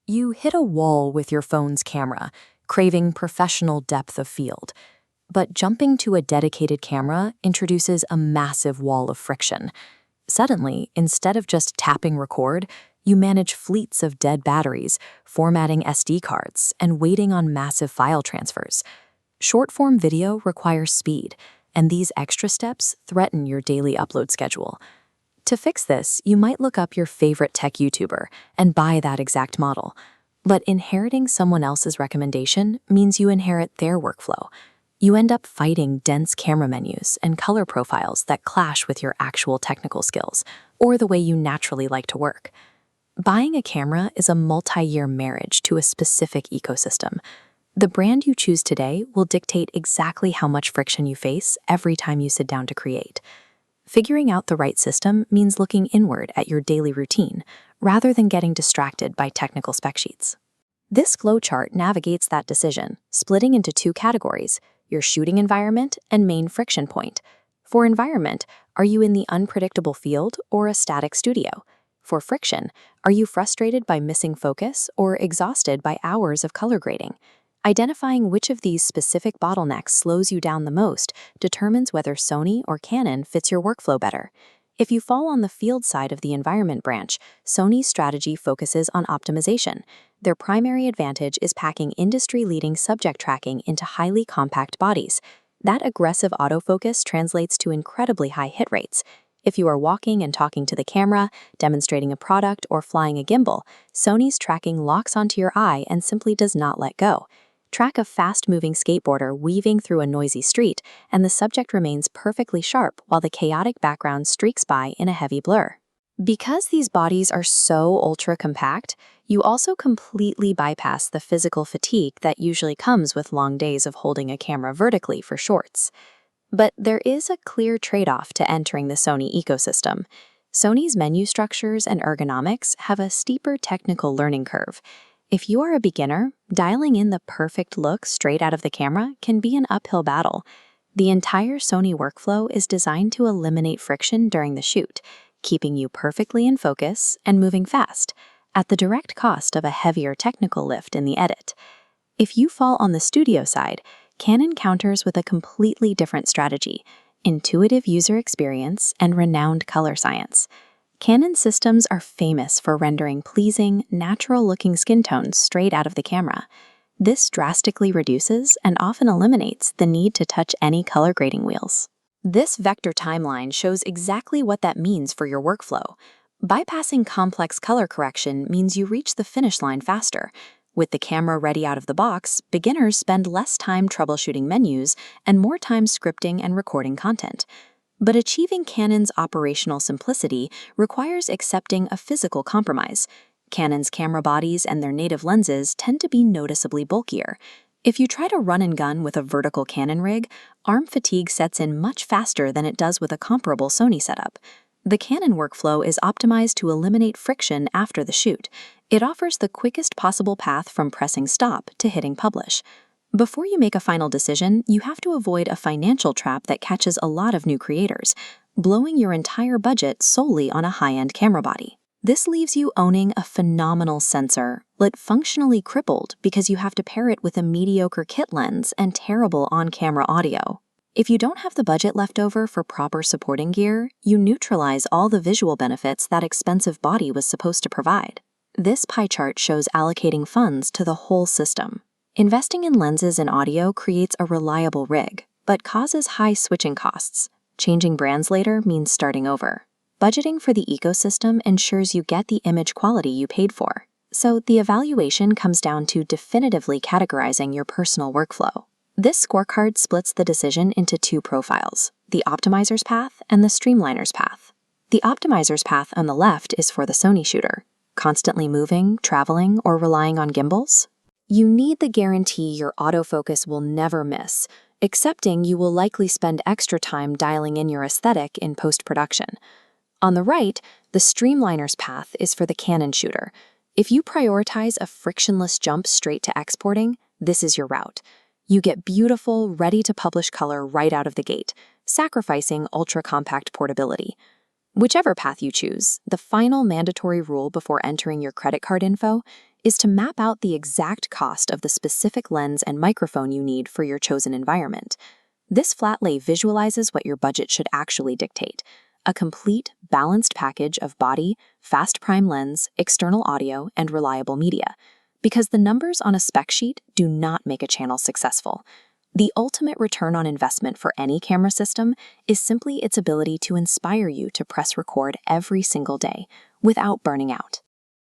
You hit a wall with your phone's camera, craving professional depth of field. But jumping to a dedicated camera introduces a massive wall of friction. Suddenly, instead of just tapping record, you manage fleets of dead batteries, formatting SD cards, and waiting on massive file transfers. Short-form video requires speed, and these extra steps threaten your daily upload schedule. To fix this, you might look up your favorite tech YouTuber and buy that exact model. But inheriting someone else's recommendation means you inherit their workflow. You end up fighting dense camera menus and color profiles that clash with your actual technical skills or the way you naturally like to work. Buying a camera is a multi-year marriage to a specific ecosystem. The brand you choose today will dictate exactly how much friction you face every time you sit down to create. Figuring out the right system means looking inward at your daily routine, rather than getting distracted by technical spec sheets. This flowchart navigates that decision, splitting into two categories: your shooting environment and main friction point. For environment, are you in the unpredictable field or a static studio? For friction, are you frustrated by missing focus or exhausted by hours of color grading? Identifying which of these specific bottlenecks slows you down the most determines whether Sony or Canon fits your workflow better. If you fall on the field side of the environment branch, Sony's strategy focuses on optimization. Their primary advantage is packing industry-leading subject tracking into highly compact bodies. That aggressive autofocus translates to incredibly high hit rates. If you are walking and talking to the camera, demonstrating a product, or flying a gimbal, Sony's tracking locks onto your eye and simply does not let go. Track a fast-moving skateboarder weaving through a noisy street, and the subject remains perfectly sharp while the chaotic background streaks by in a heavy blur. Because these bodies are so ultra-compact, you also completely bypass the physical fatigue that usually comes with long days of holding a camera vertically for shorts. But there is a clear trade-off to entering the Sony ecosystem. Sony's menu structures and ergonomics have a steeper technical learning curve. If you are a beginner, dialing in the perfect look straight out of the camera can be an uphill battle. The entire Sony workflow is designed to eliminate friction during the shoot, keeping you perfectly in focus and moving fast, at the direct cost of a heavier technical lift in the edit. If you fall on the studio side, Canon counters with a completely different strategy: intuitive user experience and renowned color science. Canon systems are famous for rendering pleasing, natural-looking skin tones straight out of the camera. This drastically reduces and often eliminates the need to touch any color grading wheels. This vector timeline shows exactly what that means for your workflow. Bypassing complex color correction means you reach the finish line faster. With the camera ready out of the box, beginners spend less time troubleshooting menus and more time scripting and recording content. But achieving Canon's operational simplicity requires accepting a physical compromise. Canon's camera bodies and their native lenses tend to be noticeably bulkier. If you try to run and gun with a vertical Canon rig, arm fatigue sets in much faster than it does with a comparable Sony setup. The Canon workflow is optimized to eliminate friction after the shoot. It offers the quickest possible path from pressing stop to hitting publish. Before you make a final decision, you have to avoid a financial trap that catches a lot of new creators: blowing your entire budget solely on a high-end camera body. This leaves you owning a phenomenal sensor, but functionally crippled because you have to pair it with a mediocre kit lens and terrible on-camera audio. If you don't have the budget left over for proper supporting gear, you neutralize all the visual benefits that expensive body was supposed to provide. This pie chart shows allocating funds to the whole system. Investing in lenses and audio creates a reliable rig, but causes high switching costs. Changing brands later means starting over. Budgeting for the ecosystem ensures you get the image quality you paid for. So the evaluation comes down to definitively categorizing your personal workflow. This scorecard splits the decision into two profiles: the optimizer's path and the streamliner's path. The optimizer's path on the left is for the Sony shooter, constantly moving, traveling, or relying on gimbals. You need the guarantee your autofocus will never miss, accepting you will likely spend extra time dialing in your aesthetic in post-production. On the right, the streamliner's path is for the Canon shooter. If you prioritize a frictionless jump straight to exporting, this is your route. You get beautiful, ready-to-publish color right out of the gate, sacrificing ultra-compact portability. Whichever path you choose, the final mandatory rule before entering your credit card info is to map out the exact cost of the specific lens and microphone you need for your chosen environment. This flat lay visualizes what your budget should actually dictate: a complete, balanced package of body, fast prime lens, external audio, and reliable media. Because the numbers on a spec sheet do not make a channel successful. The ultimate return on investment for any camera system is simply its ability to inspire you to press record every single day without burning out.